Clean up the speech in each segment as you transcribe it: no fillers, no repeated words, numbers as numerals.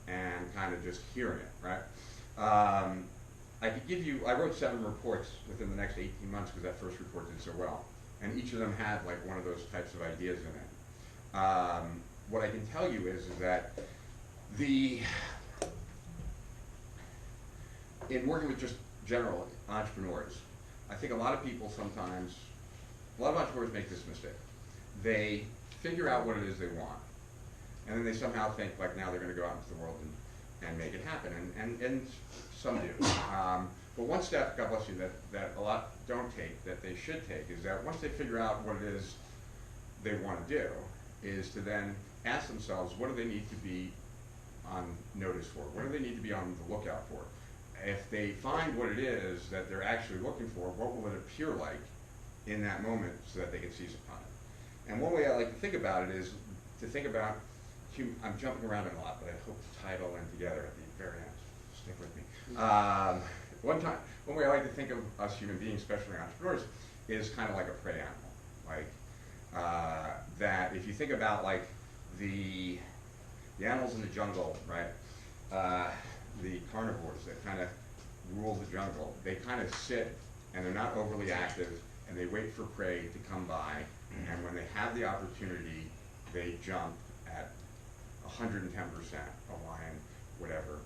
and kind of just hearing it, right? I could give you, I wrote 7 reports within the next 18 months because that first report did so well. And each of them had like one of those types of ideas in it. What I can tell you is that in working with just general entrepreneurs, I think a lot of people sometimes, a lot of entrepreneurs make this mistake. They figure out what it is they want, and then they somehow think like now they're going to go out into the world and make it happen, and some do. But one step, God bless you, that a lot don't take, that they should take, is that once they figure out what it is they want to do, is to then ask themselves, what do they need to be on notice for? What do they need to be on the lookout for? If they find what it is that they're actually looking for, what will it appear like in that moment so that they can seize upon it? And one way I like to think about it is to think about, I'm jumping around a lot, but I hope to tie it all in together at the very end. Stick with me. One way I like to think of us human beings, especially entrepreneurs, is kind of like a prey animal. Like that if you think about like the animals in the jungle, right? The carnivores that kind of rule the jungle, they kind of sit and they're not overly active and they wait for prey to come by, and when they have the opportunity, they jump at 110%, a lion, whatever,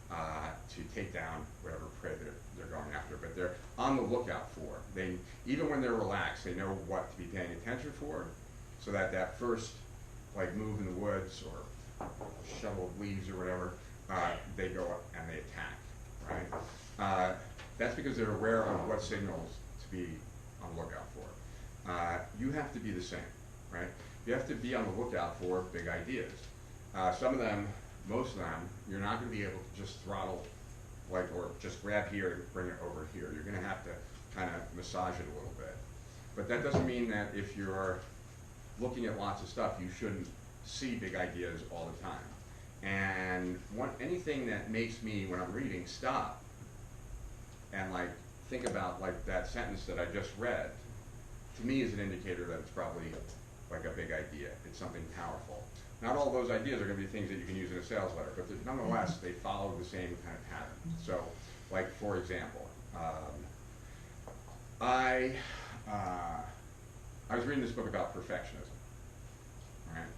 to take down whatever prey they're going after. But they're on the lookout for. They, even when they're relaxed, they know what to be paying attention for, so that that first like move in the woods or shovel of leaves or whatever, they go up and they attack, right? That's because they're aware of what signals to be on the lookout for. You have to be the same, right? You have to be on the lookout for big ideas. Some of them, most of them, you're not going to be able to just throttle, like, or just grab here and bring it over here. You're going to have to kind of massage it a little bit. But that doesn't mean that if you're looking at lots of stuff, you shouldn't see big ideas all the time. And anything that makes me, when I'm reading, stop and like think about like that sentence that I just read, to me is an indicator that it's probably like a big idea. It's something powerful. Not all those ideas are going to be things that you can use in a sales letter, but nonetheless, they follow the same kind of pattern. So, like for example, I was reading this book about perfectionism, right?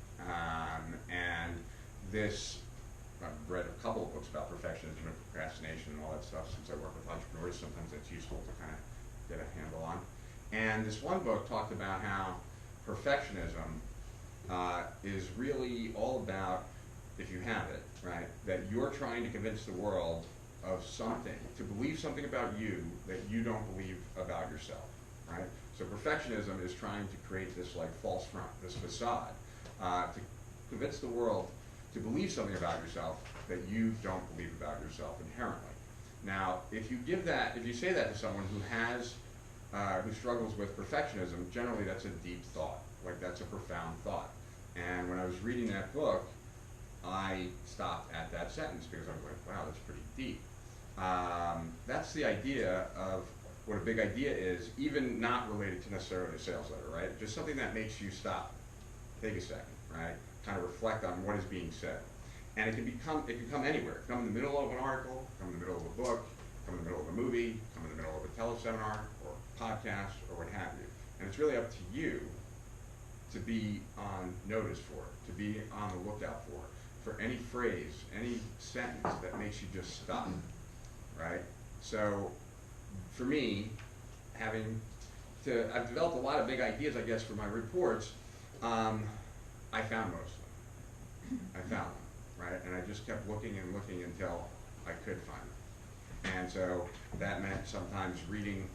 And this, I've read a couple of books about perfectionism and procrastination and all that stuff since I work with entrepreneurs. Sometimes that's useful to kind of get a handle on. And this one book talked about how perfectionism is really all about, if you have it, right, that you're trying to convince the world of something, to believe something about you that you don't believe about yourself, right? So perfectionism is trying to create this like false front, this facade, to convince the world to believe something about yourself that you don't believe about yourself inherently. Now, if you say that to someone who struggles with perfectionism, generally that's a deep thought, like that's a profound thought. And when I was reading that book, I stopped at that sentence because I was like, wow, that's pretty deep. That's the idea of what a big idea is, even not related to necessarily a sales letter, right? Just something that makes you stop, take a second, right? Kind of reflect on what is being said. And it can come anywhere. It can come in the middle of an article, come in the middle of a book, come in the middle of a movie, come in the middle of a teleseminar or podcast or what have you. And it's really up to you to be on notice for it, to be on the lookout for any phrase, any sentence that makes you just stop, right? So for me, I've developed a lot of big ideas, I guess, for my reports. I found most of them. I found them, right? And I just kept looking and looking until I could find them. And so that meant sometimes reading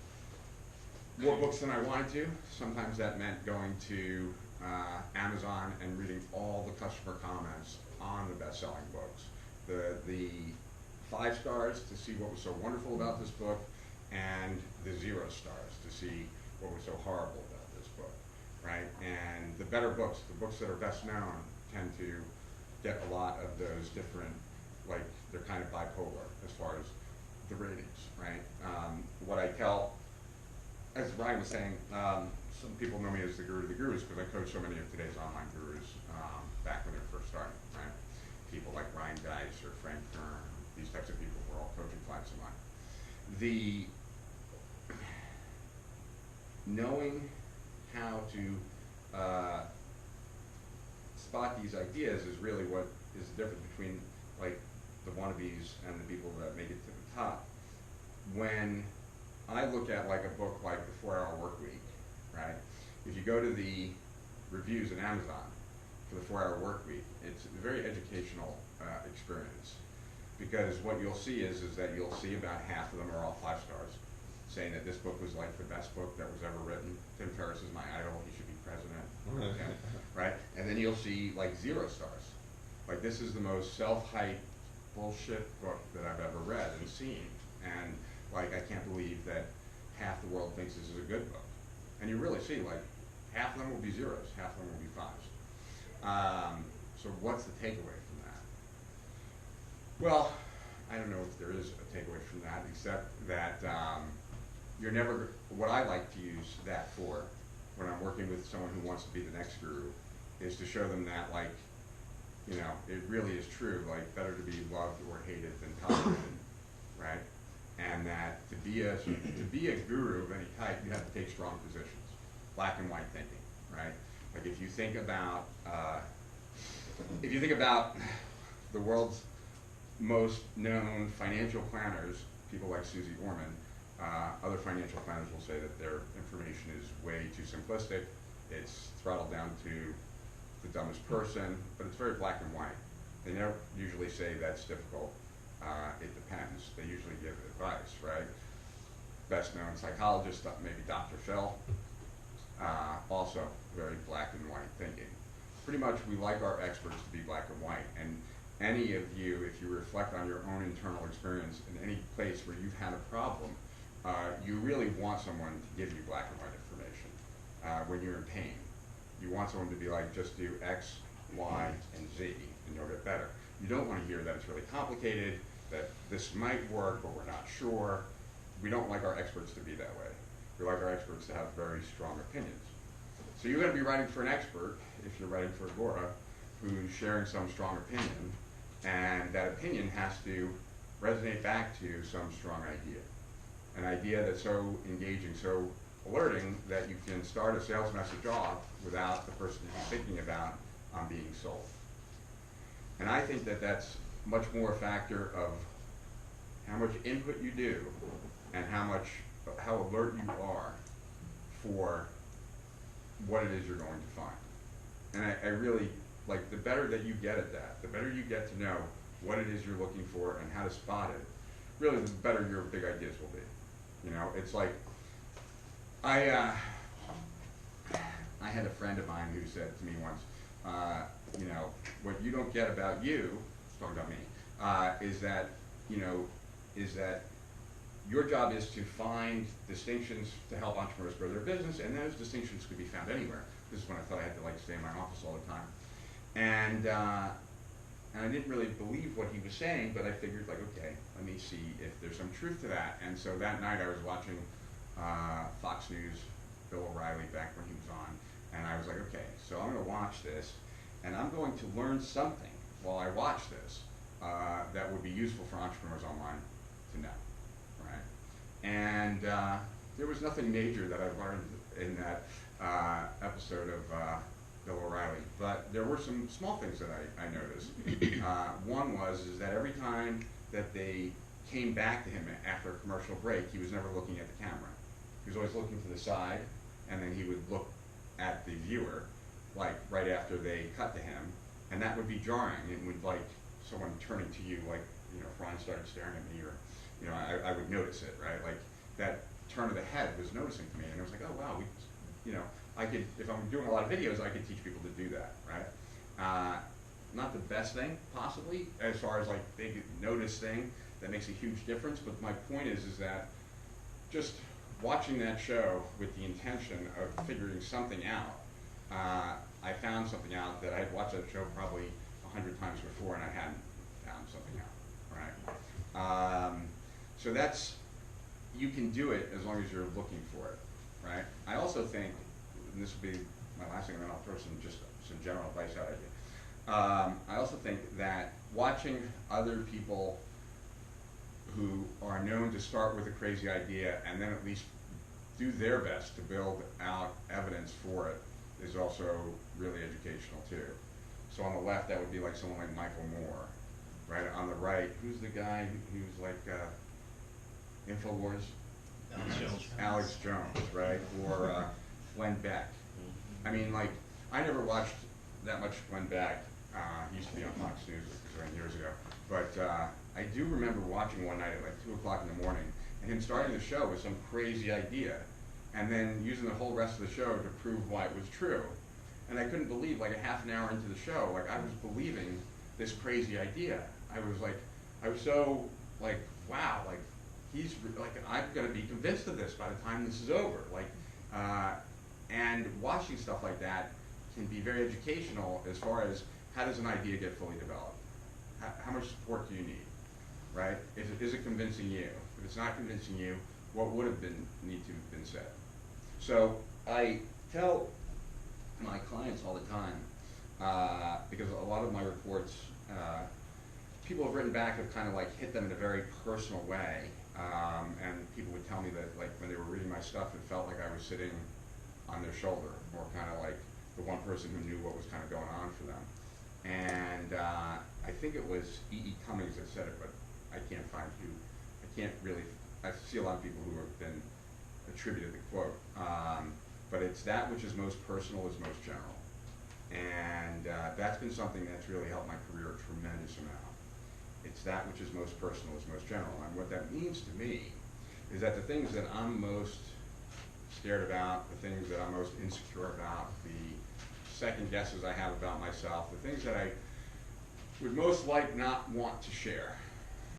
more books than I wanted to. Sometimes that meant going to Amazon and reading all the customer comments on the best-selling books. The 5 stars to see what was so wonderful about this book, and the 0 stars to see what was so horrible about this book, right? And the better books, the books that are best known, tend to get a lot of those different, like they're kind of bipolar as far as the ratings, right? What I tell, as Ryan was saying, some people know me as the guru of the gurus because I coach so many of today's online gurus back when they were first starting, right? People like Ryan Dice or Frank Kern friends of mine. The knowing how to spot these ideas is really what is the difference between like the wannabes and the people that make it to the top. When I look at like a book like The 4-Hour Workweek, right? If you go to the reviews at Amazon for The 4-Hour Workweek, it's a very educational experience, because what you'll see is that you'll see about half of them are all 5 stars, saying that this book was like the best book that was ever written. Tim Ferriss is my idol; he should be president, okay, right? And then you'll see like 0 stars, like this is the most self-hype bullshit book that I've ever read and seen, and like I can't believe that half the world thinks this is a good book. And you really see like half of them will be 0s, half of them will be 5s. So what's the takeaway from that? Well, I don't know if there is a takeaway from that, except that you're never, what I like to use that for when I'm working with someone who wants to be the next guru is to show them that, like, you know, it really is true, like better to be loved or hated than tolerated, right? And that to be a guru of any type, you have to take strong positions, black and white thinking, right? Like if you think about the world's most known financial planners, people like Susie Orman, other financial planners will say that their information is way too simplistic. It's throttled down to the dumbest person, but it's very black and white. They never usually say that's difficult. It depends. They usually give advice, right? Best known psychologist, maybe Dr. Phil, also very black and white thinking. Pretty much we like our experts to be black and white, and any of you, if you reflect on your own internal experience in any place where you've had a problem, you really want someone to give you black and white information when you're in pain. You want someone to be like, just do X, Y, and Z, and you'll get better. You don't want to hear that it's really complicated, that this might work, but we're not sure. We don't like our experts to be that way. We like our experts to have very strong opinions. So you're going to be writing for an expert, if you're writing for Agora, who's sharing some strong opinion, and that opinion has to resonate back to some strong idea. An idea that's so engaging, so alerting, that you can start a sales message off without the person you're thinking about being sold. And I think that that's much more a factor of how much input you do and how alert you are for what it is you're going to find. And I really, like, the better that you get at that, the better you get to know what it is you're looking for and how to spot it, really the better your big ideas will be. You know, it's like, I had a friend of mine who said to me once, you know, what you don't get about you, talking about me, is that your job is to find distinctions to help entrepreneurs grow their business, and those distinctions could be found anywhere. This is when I thought I had to like stay in my office all the time. And I didn't really believe what he was saying, but I figured, like, okay, let me see if there's some truth to that. And so that night I was watching Fox News, Bill O'Reilly back when he was on, and I was like, okay, so I'm going to watch this, and I'm going to learn something while I watch this that would be useful for entrepreneurs online to know, right? And there was nothing major that I learned in that episode of Bill O'Reilly, but there were some small things that I noticed. One was that every time that they came back to him after a commercial break, he was never looking at the camera. He was always looking to the side, and then he would look at the viewer, like right after they cut to him, and that would be jarring, and would like someone turning to you, like, you know, if Ron started staring at me, or, you know, I would notice it, right? Like that turn of the head was noticing to me, and I was like, oh wow, you know, I could, if I'm doing a lot of videos, I could teach people to do that, right? Not the best thing, possibly, as far as like they could notice thing that makes a huge difference, but my point is that just watching that show with the intention of figuring something out, I found something out that I had watched that show probably 100 times before and I hadn't found something out, right? So that's, you can do it as long as you're looking for it, right? I also think, and this will be my last thing, and then I'll throw some general advice out at you. I also think that watching other people who are known to start with a crazy idea and then at least do their best to build out evidence for it is also really educational too. So on the left, that would be like someone like Michael Moore, right? On the right, who's the guy who's like InfoWars? Alex Jones, right? Or Glenn Beck. I mean, like, I never watched that much Glenn Beck. He used to be on Fox News years ago. But I do remember watching one night at like 2 o'clock in the morning, and him starting the show with some crazy idea, and then using the whole rest of the show to prove why it was true. And I couldn't believe, like a half an hour into the show, like I was believing this crazy idea. I was so like, wow, like he's like, I'm gonna be convinced of this by the time this is over. Like, and watching stuff like that can be very educational as far as how does an idea get fully developed? How much support do you need, right? Is it convincing you? If it's not convincing you, what would have need to have been said? So I tell my clients all the time, because a lot of my reports, people have written back have kind of like hit them in a very personal way, and people would tell me that like when they were reading my stuff, it felt like I was sitting on their shoulder, or kind of like the one person who knew what was kind of going on for them. And I think it was E.E. Cummings that said it, but I can't find who. I can't really, I see a lot of people who have been attributed the quote. But it's that which is most personal is most general. And that's been something that's really helped my career a tremendous amount. It's that which is most personal is most general. And what that means to me is that the things that I'm most scared about, the things that I'm most insecure about, the second guesses I have about myself, the things that I would most like not want to share,